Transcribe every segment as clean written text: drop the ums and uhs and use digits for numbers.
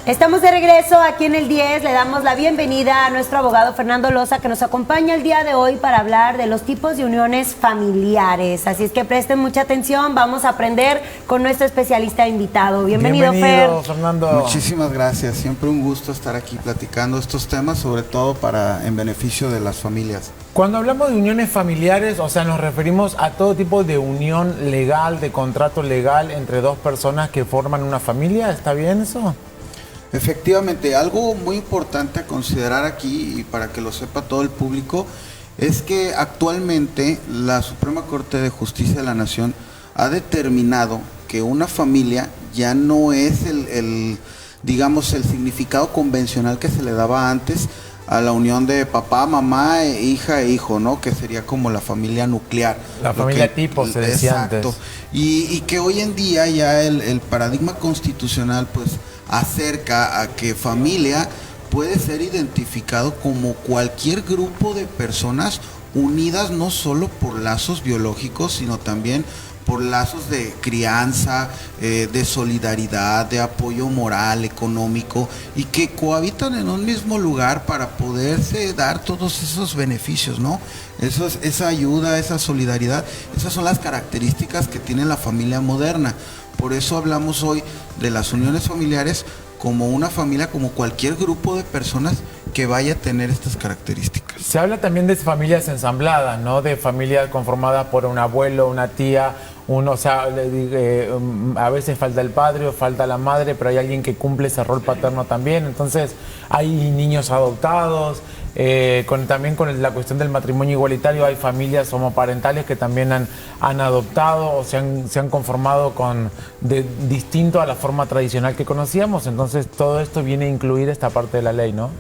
Estamos de regreso aquí en el 10. Le damos la bienvenida a nuestro abogado Fernando Loza, que nos acompaña el día de hoy para hablar de los tipos de uniones familiares. Así es que presten mucha atención, vamos a aprender con nuestro especialista invitado. Bienvenido, Fer. Fernando. Muchísimas gracias, siempre un gusto estar aquí platicando estos temas, sobre todo en beneficio de las familias. Cuando hablamos de uniones familiares, o sea, nos referimos a todo tipo de unión legal, de contrato legal entre dos personas que forman una familia. ¿Está bien eso? Efectivamente, algo muy importante a considerar aquí, y para que lo sepa todo el público, es que actualmente la Suprema Corte de Justicia de la Nación ha determinado que una familia ya no es digamos, el significado convencional que se le daba antes a la unión de papá, mamá, hija e hijo, ¿no? Que sería como la familia nuclear. La familia tipo, se decía antes. Exacto. Y que hoy en día ya el paradigma constitucional, pues, acerca a que familia puede ser identificado como cualquier grupo de personas unidas no solo por lazos biológicos, sino también por lazos de crianza, de solidaridad, de apoyo moral, económico, y que cohabitan en un mismo lugar para poderse dar todos esos beneficios, ¿no? Esa ayuda, esa solidaridad, esas son las características que tiene la familia moderna. Por eso hablamos hoy de las uniones familiares como una familia, como cualquier grupo de personas que vaya a tener estas características. Se habla también de familias ensambladas, ¿no? De familias conformadas por un abuelo, una tía, o sea, a veces falta el padre o falta la madre, pero hay alguien que cumple ese rol paterno también. Entonces hay niños adoptados. También con la cuestión del matrimonio igualitario, hay familias homoparentales que también han adoptado o se han conformado distinto a la forma tradicional que conocíamos. Entonces todo esto viene a incluir esta parte de la ley, ¿no?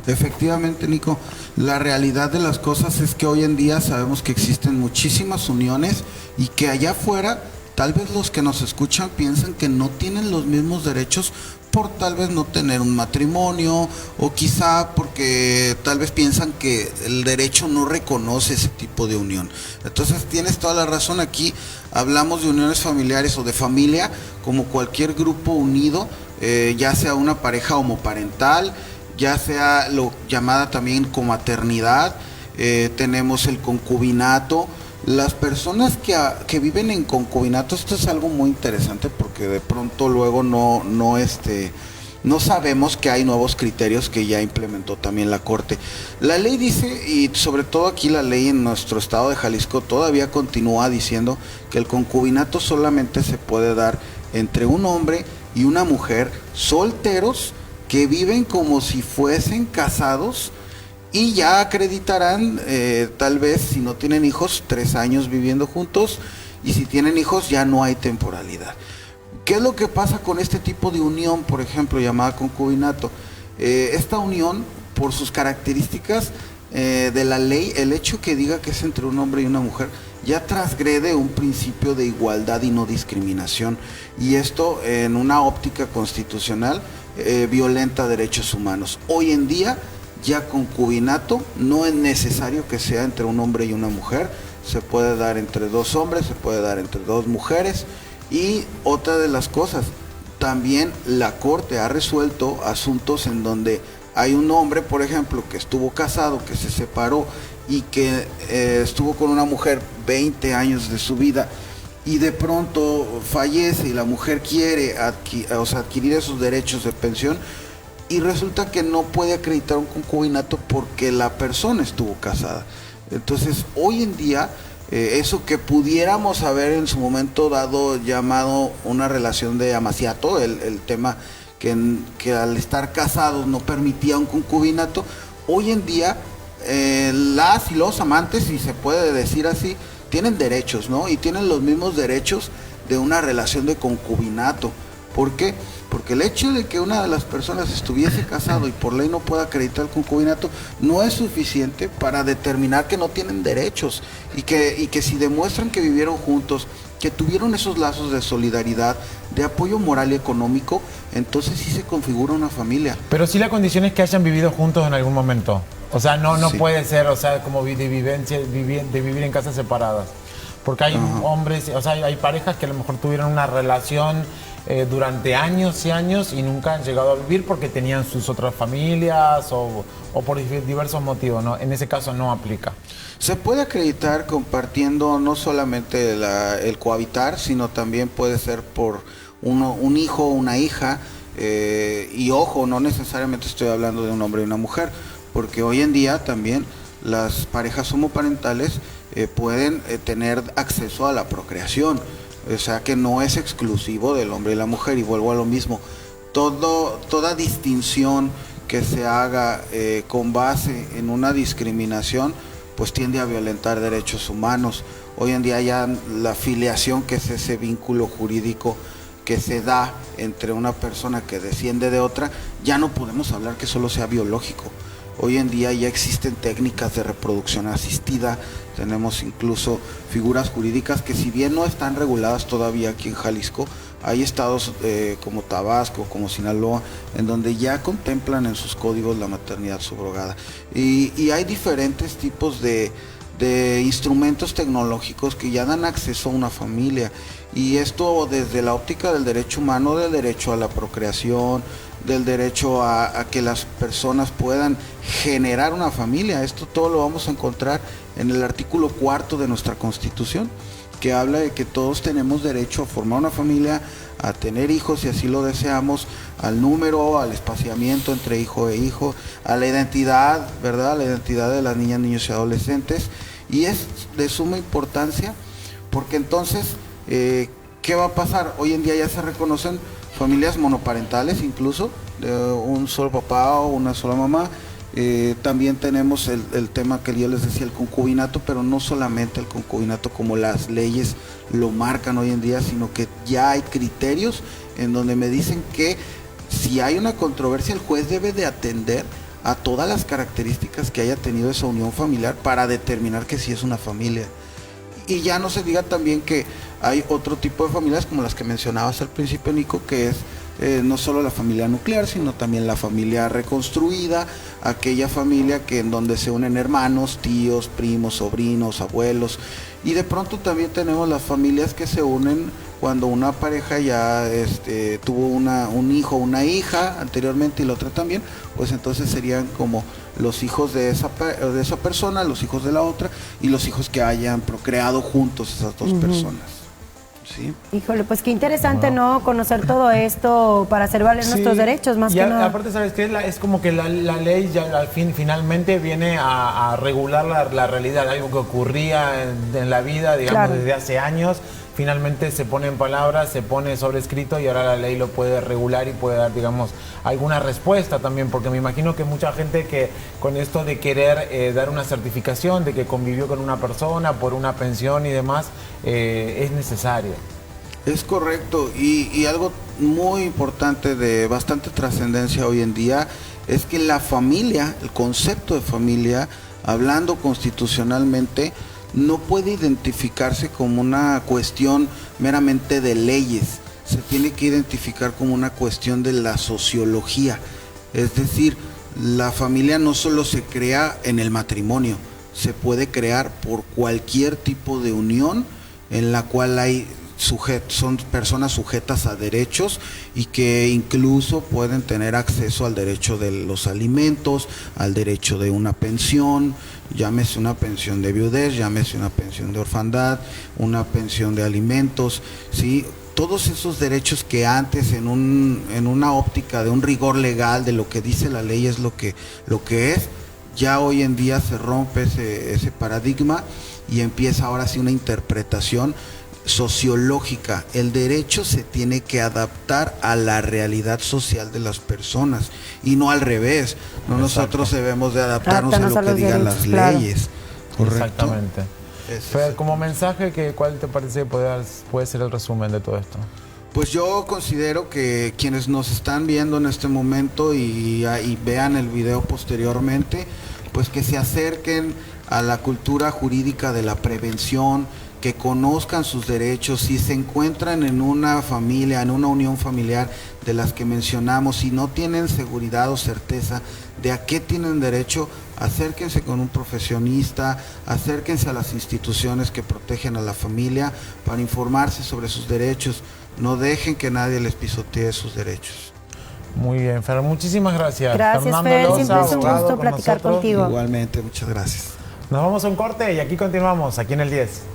Efectivamente, Nico, la realidad de las cosas es que hoy en día sabemos que existen muchísimas uniones y que allá afuera tal vez los que nos escuchan piensan que no tienen los mismos derechos por tal vez no tener un matrimonio, o quizá porque tal vez piensan que el derecho no reconoce ese tipo de unión. Entonces tienes toda la razón, aquí hablamos de uniones familiares o de familia como cualquier grupo unido, ya sea una pareja homoparental, ya sea lo llamada también comaternidad, tenemos el concubinato. Las personas que viven en concubinato, esto es algo muy interesante porque de pronto luego no sabemos que hay nuevos criterios que ya implementó también la Corte. La ley dice, y sobre todo aquí la ley en nuestro estado de Jalisco todavía continúa diciendo que el concubinato solamente se puede dar entre un hombre y una mujer solteros que viven como si fuesen casados. Y ya acreditarán, tal vez, si no tienen hijos, 3 años viviendo juntos, y si tienen hijos ya no hay temporalidad. ¿Qué es lo que pasa con este tipo de unión, por ejemplo, llamada concubinato? Esta unión, por sus características de la ley, el hecho que diga que es entre un hombre y una mujer, ya transgrede un principio de igualdad y no discriminación. Y esto, en una óptica constitucional, violenta derechos humanos. Hoy en día, ya concubinato no es necesario que sea entre un hombre y una mujer, se puede dar entre 2 hombres, se puede dar entre 2 mujeres. Y otra de las cosas, también la Corte ha resuelto asuntos en donde hay un hombre, por ejemplo, que estuvo casado, que se separó y que estuvo con una mujer 20 años de su vida, y de pronto fallece y la mujer quiere adquirir esos derechos de pensión, y resulta que no puede acreditar un concubinato porque la persona estuvo casada. Entonces, hoy en día, eso que pudiéramos haber en su momento dado llamado una relación de amaciato, el tema que al estar casados no permitía un concubinato, hoy en día las y los amantes, si se puede decir así, tienen derechos, ¿no? Y tienen los mismos derechos de una relación de concubinato. ¿Por qué? Porque el hecho de que una de las personas estuviese casado y por ley no pueda acreditar el concubinato no es suficiente para determinar que no tienen derechos, y que si demuestran que vivieron juntos, que tuvieron esos lazos de solidaridad, de apoyo moral y económico, entonces sí se configura una familia. Pero sí la condición es que hayan vivido juntos en algún momento. O sea, no Sí. puede ser, o sea, como de vivir en casas separadas. Porque hay hombres, o sea, hay parejas que a lo mejor tuvieron una relación durante años y años y nunca han llegado a vivir porque tenían sus otras familias o por diversos motivos, ¿no? En ese caso no aplica. Se puede acreditar compartiendo no solamente el cohabitar, sino también puede ser por un hijo o una hija. Y ojo, no necesariamente estoy hablando de un hombre y una mujer, porque hoy en día también las parejas homoparentales pueden tener acceso a la procreación. O sea que no es exclusivo del hombre y la mujer, y vuelvo a lo mismo. Toda distinción que se haga con base en una discriminación, pues tiende a violentar derechos humanos. Hoy en día ya la filiación, que es ese vínculo jurídico que se da entre una persona que desciende de otra, ya no podemos hablar que solo sea biológico. Hoy en día ya existen técnicas de reproducción asistida, tenemos incluso figuras jurídicas que, si bien no están reguladas todavía aquí en Jalisco, hay estados como Tabasco, como Sinaloa, en donde ya contemplan en sus códigos la maternidad subrogada. Y hay diferentes tipos de instrumentos tecnológicos que ya dan acceso a una familia. Y esto desde la óptica del derecho humano, del derecho a la procreación, del derecho a que las personas puedan generar una familia. Esto todo lo vamos a encontrar en el artículo 4 de nuestra Constitución, que habla de que todos tenemos derecho a formar una familia, a tener hijos si así lo deseamos, al número, al espaciamiento entre hijo e hijo, a la identidad, ¿verdad? La identidad de las niñas, niños y adolescentes. Y es de suma importancia porque entonces, ¿qué va a pasar? Hoy en día ya se reconocen familias monoparentales, incluso de un solo papá o una sola mamá. También tenemos el tema que yo les decía, el concubinato, pero no solamente el concubinato como las leyes lo marcan hoy en día, sino que ya hay criterios en donde me dicen que si hay una controversia, el juez debe de atender a todas las características que haya tenido esa unión familiar para determinar que sí es una familia. Y ya no se diga también que hay otro tipo de familias como las que mencionabas al principio, Nico, que es no solo la familia nuclear, sino también la familia reconstruida, aquella familia que en donde se unen hermanos, tíos, primos, sobrinos, abuelos. Y de pronto también tenemos las familias que se unen cuando una pareja ya tuvo un hijo o una hija anteriormente y la otra también, pues entonces serían como los hijos de esa persona, los hijos de la otra y los hijos que hayan procreado juntos esas dos personas. ¿Sí? Híjole, pues qué interesante, ¿no? Conocer todo esto para hacer valer nuestros derechos, más que nada. Aparte, ¿sabes qué? Es como que la ley ya al finalmente viene a regular la realidad, algo que ocurría en la vida, digamos, desde hace años. Finalmente se pone en palabras, se pone sobre escrito y ahora la ley lo puede regular y puede dar, digamos, alguna respuesta también, porque me imagino que mucha gente que con esto de querer dar una certificación de que convivió con una persona por una pensión y demás, es necesario. Es correcto, y algo muy importante de bastante trascendencia hoy en día es que la familia, el concepto de familia, hablando constitucionalmente, no puede identificarse como una cuestión meramente de leyes, se tiene que identificar como una cuestión de la sociología. Es decir, la familia no solo se crea en el matrimonio, se puede crear por cualquier tipo de unión en la cual son personas sujetas a derechos y que incluso pueden tener acceso al derecho de los alimentos, al derecho de una pensión, llámese una pensión de viudez, llámese una pensión de orfandad, una pensión de alimentos, ¿sí? Todos esos derechos que antes en una óptica de un rigor legal de lo que dice la ley es lo que es, ya hoy en día se rompe ese paradigma y empieza ahora sí una interpretación sociológica. El derecho se tiene que adaptar a la realidad social de las personas y no al revés. No, nosotros debemos de adaptarnos a lo que digan las leyes. ¿Correcto? Exactamente. Fer, como mensaje, ¿cuál te parece puede ser el resumen de todo esto? Pues yo considero que quienes nos están viendo en este momento y vean el video posteriormente, pues que se acerquen a la cultura jurídica de la prevención, que conozcan sus derechos. Si se encuentran en una familia, en una unión familiar de las que mencionamos y no tienen seguridad o certeza de a qué tienen derecho, acérquense con un profesionista, acérquense a las instituciones que protegen a la familia para informarse sobre sus derechos. No dejen que nadie les pisotee sus derechos. Muy bien, Fer, muchísimas gracias. Gracias, Fernando Fer, Loza, siempre es un abogado, gusto con platicar nosotros. contigo. Igualmente, muchas gracias. Nos vamos a un corte y aquí continuamos, aquí en el 10.